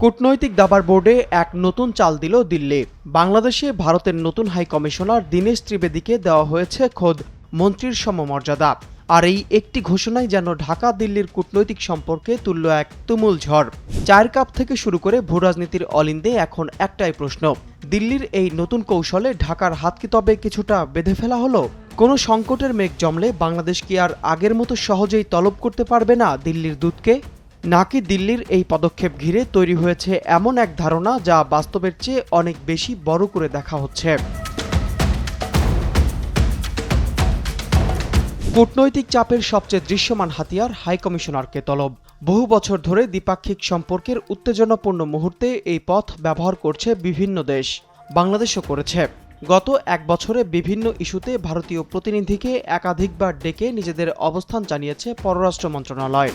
কূটনৈতিক দাবার বোর্ডে এক নতুন চাল দিল দিল্লি। বাংলাদেশে ভারতের নতুন হাই কমিশনার দীনেশ ত্রিবেদীকে দেওয়া হয়েছে খোদ মন্ত্রীর সমমর্যাদা। আর এই একটি ঘোষণাই যেন ঢাকা দিল্লির কূটনৈতিক সম্পর্কে তুলল এক তুমুল ঝড়। চায়ের কাপ থেকে শুরু করে ভূরাজনীতির অলিন্দে এখন একটাই প্রশ্ন, দিল্লির এই নতুন কৌশলে ঢাকার হাত কি তবে কিছুটা বেঁধে ফেলা হলো? কোনো সংকটের মেঘ জমলে বাংলাদেশ কি আর আগের মতো সহজেই তলব করতে পারবে না দিল্লির দূতকে? নাকি দিল্লির এই পদক্ষেপ ঘিরে তৈরি হয়েছে এমন এক ধারণা যা বাস্তবের চেয়ে অনেক বেশি বড় করে দেখা হচ্ছে? কূটনৈতিক চাপের সবচেয়ে দৃশ্যমান হাতিয়ার হাই কমিশনারকে তলব। বহু বছর ধরে দ্বিপাক্ষিক সম্পর্কের উত্তেজনাপূর্ণ মুহূর্তে এই পথ ব্যবহার করছে বিভিন্ন দেশ, বাংলাদেশও করেছে। গত এক বছরে বিভিন্ন ইস্যুতে ভারতীয় প্রতিনিধিকে একাধিকবার ডেকে নিজেদের অবস্থান জানিয়েছে পররাষ্ট্র মন্ত্রণালয়।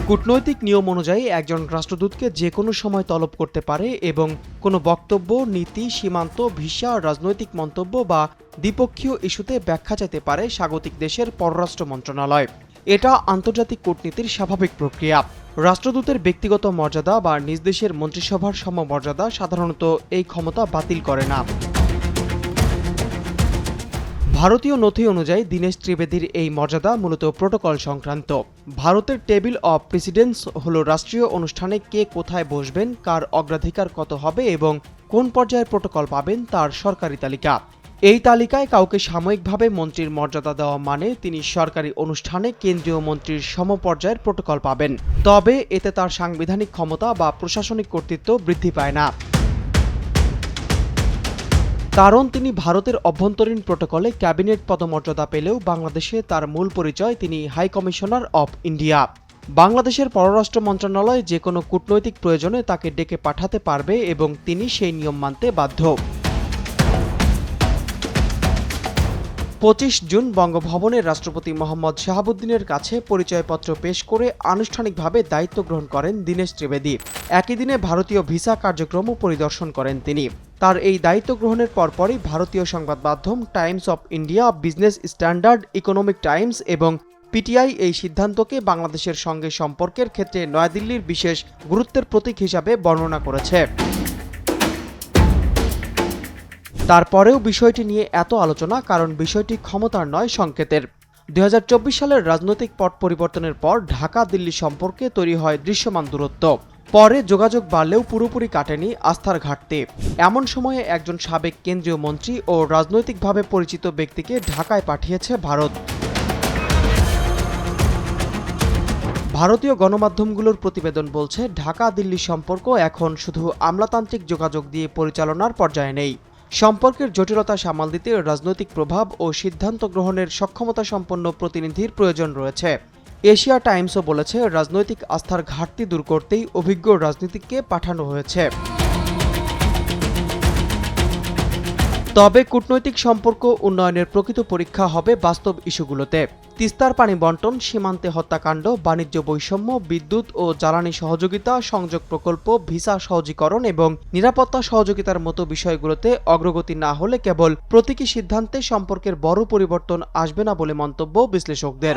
কূটনৈতিক নিয়ম অনুযায়ী একজন রাষ্ট্রদূতকে যে কোনো সময় তলব করতে পারে এবং কোনো বক্তব্য, নীতি, সীমান্ত, ভিসা, রাজনৈতিক মন্তব্য বা দ্বিপক্ষীয় ইস্যুতে ব্যাখ্যা চাইতে পারে স্বাগতিক দেশের পররাষ্ট্র মন্ত্রণালয়। এটা আন্তর্জাতিক কূটনীতির স্বাভাবিক প্রক্রিয়া। রাষ্ট্রদূতের ব্যক্তিগত মর্যাদা বা নিজ দেশের মন্ত্রিসভার সমমর্যাদা সাধারণত এই ক্ষমতা বাতিল করে না। ভারতীয় নথি অনুযায়ী দীনেশ ত্রিবেদীর এই মর্যাদা মূলত প্রোটোকল সংক্রান্ত। ভারতের টেবিল অব প্রেসিডেন্টস হল রাষ্ট্রীয় অনুষ্ঠানে কে কোথায় বসবেন, কার অগ্রাধিকার কত হবে এবং কোন পর্যায়ের প্রোটোকল পাবেন তার সরকারি তালিকা। এই তালিকায় কাউকে সাময়িকভাবে মন্ত্রীর মর্যাদা দেওয়া মানে তিনি সরকারি অনুষ্ঠানে কেন্দ্রীয় মন্ত্রীর সমপর্যায়ের প্রোটোকল পাবেন। তবে এতে তার সাংবিধানিক ক্ষমতা বা প্রশাসনিক কর্তৃত্ব বৃদ্ধি পায় না, কারণ তিনি ভারতের অভ্যন্তরীণ প্রোটোকলে ক্যাবিনেট পদমর্যাদা পেলেও বাংলাদেশে তার মূল পরিচয় তিনি হাই কমিশনার অব ইন্ডিয়া। বাংলাদেশের পররাষ্ট্র মন্ত্রণালয় যে কোনো কূটনৈতিক প্রয়োজনে তাকে ডেকে পাঠাতে পারবে এবং তিনি সেই নিয়ম মানতে বাধ্য। 25 জুন বঙ্গভবনের রাষ্ট্রপতি মোহাম্মদ শাহাবুদ্দিনের কাছে পরিচয়পত্র পেশ করে আনুষ্ঠানিকভাবে দায়িত্ব গ্রহণ করেন দীনেশ ত্রিবেদী। একই দিনে ভারতীয় ভিসা কার্যক্রমও পরিদর্শন করেন তিনি। তার এই দায়িত্ব গ্রহণের পরপরই ভারতীয় সংবাদ মাধ্যম Times of India, business standard, economic Times এবং পিটিআই এই সিদ্ধান্তকে বাংলাদেশের সঙ্গে সম্পর্কের ক্ষেত্রে নয়াদিল্লির বিশেষ গুরুত্বের প্রতীক হিসাবে বর্ণনা করেছে। তারপরেও বিষয়টি নিয়ে এত আলোচনা কারণ বিষয়টি ক্ষমতার নয়, সংকেতের। 2024 সালের রাজনৈতিক পট পরিবর্তনের পর ঢাকা দিল্লি সম্পর্কে তৈরি হয় দৃশ্যমান দূরত্ব। পরে যোগাযোগ বাড়লেও পুরোপুরি কাটেনি আস্থার ঘাটতি। এমন সময়ে একজন সাবেক কেন্দ্রীয় মন্ত্রী ও রাজনৈতিকভাবে পরিচিত ব্যক্তিকে ঢাকায় পাঠিয়েছে ভারত। ভারতীয় গণমাধ্যমগুলোর প্রতিবেদন বলছে ঢাকা দিল্লি সম্পর্ক এখন শুধু আমলাতান্ত্রিক যোগাযোগ দিয়ে পরিচালনার পর্যায়ে নেই। সম্পর্কের জটিলতা সামাল দিতে রাজনৈতিক প্রভাব ও সিদ্ধান্ত গ্রহণের সক্ষমতা সম্পন্ন প্রতিনিধির প্রয়োজন রয়েছে। এশিয়া টাইমসও বলেছে রাজনৈতিক আস্থার ঘাটতি দূর করতেই অভিজ্ঞ রাজনীতিককে পাঠানো হয়েছে। তবে কূটনৈতিক সম্পর্ক উন্নয়নের প্রকৃত পরীক্ষা হবে বাস্তব ইস্যুগুলোতে। তিস্তার পানি বণ্টন, সীমান্তে হত্যাকাণ্ড, বাণিজ্য বৈষম্য, বিদ্যুৎ ও জ্বালানি সহযোগিতা, সংযোগ প্রকল্প, ভিসা সহজীকরণ এবং নিরাপত্তা সহযোগিতার মতো বিষয়গুলোতে অগ্রগতি না হলে কেবল প্রতীকী সিদ্ধান্তে সম্পর্কের বড় পরিবর্তন আসবে না বলে মন্তব্য বিশ্লেষকদের।